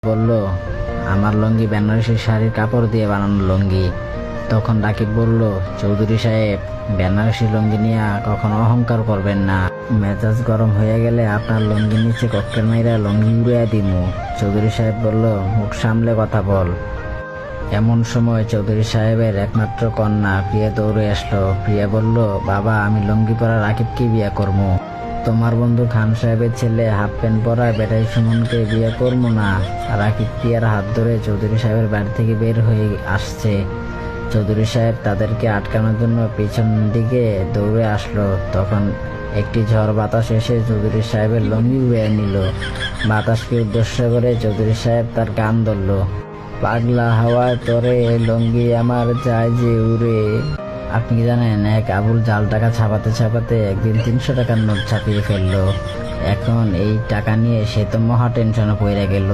বলল, আমার লুঙ্গি বেনারসি শাড়ির কাপড় দিয়ে বানানো লুঙ্গি। তখন রাকিব বলল, চৌধুরী সাহেব, বেনারসি লুঙ্গি নিয়ে কখনো অহংকার করবেন না। মেজাজ গরম হয়ে গেলে আপনার লুঙ্গির নিচে কক্কের মাইরা লুঙ্গি উড়িয়ে দিমু। চৌধুরী সাহেব বলল, মুখ সামলে কথা বল। এমন সময় চৌধুরী সাহেবের একমাত্র কন্যা প্রিয়া দৌড়ে আসলো। প্রিয়া বলল, বাবা, আমি লুঙ্গি পরা রাকিবকে বিয়ে করবো। তোমার বন্ধু খান সাহেবের ছেলে হাফ প্যান্ট পরা বেটাই সুমনকে বিয়ে করবো না। রাকিব প্রিয়ার হাত ধরে চৌধুরী সাহেবের বাড়ি থেকে বের হয়ে আসছে। চৌধুরী সাহেব তাদেরকে আটকানোর জন্য পিছন দিকে দৌড়ে আসলো। তখন একটি ঝড় বাতাস এসে চৌধুরী সাহেবের লুঙ্গি উড়িয়ে নিল। বাতাসকে উদ্দেশ্য করে চৌধুরী সাহেব তার গান ধরল, পাগলা হাওয়ায় তোরে লুঙ্গি আমার যায় যে উড়ে। আপনি কি জানেন, এক আবুল জাল টাকা ছাপাতে ছাপাতে একদিন 300 টাকার নোট ছাপিয়ে ফেললো। এখন এই টাকা নিয়ে সে তো মহা টেনশনে পড়ে গেল।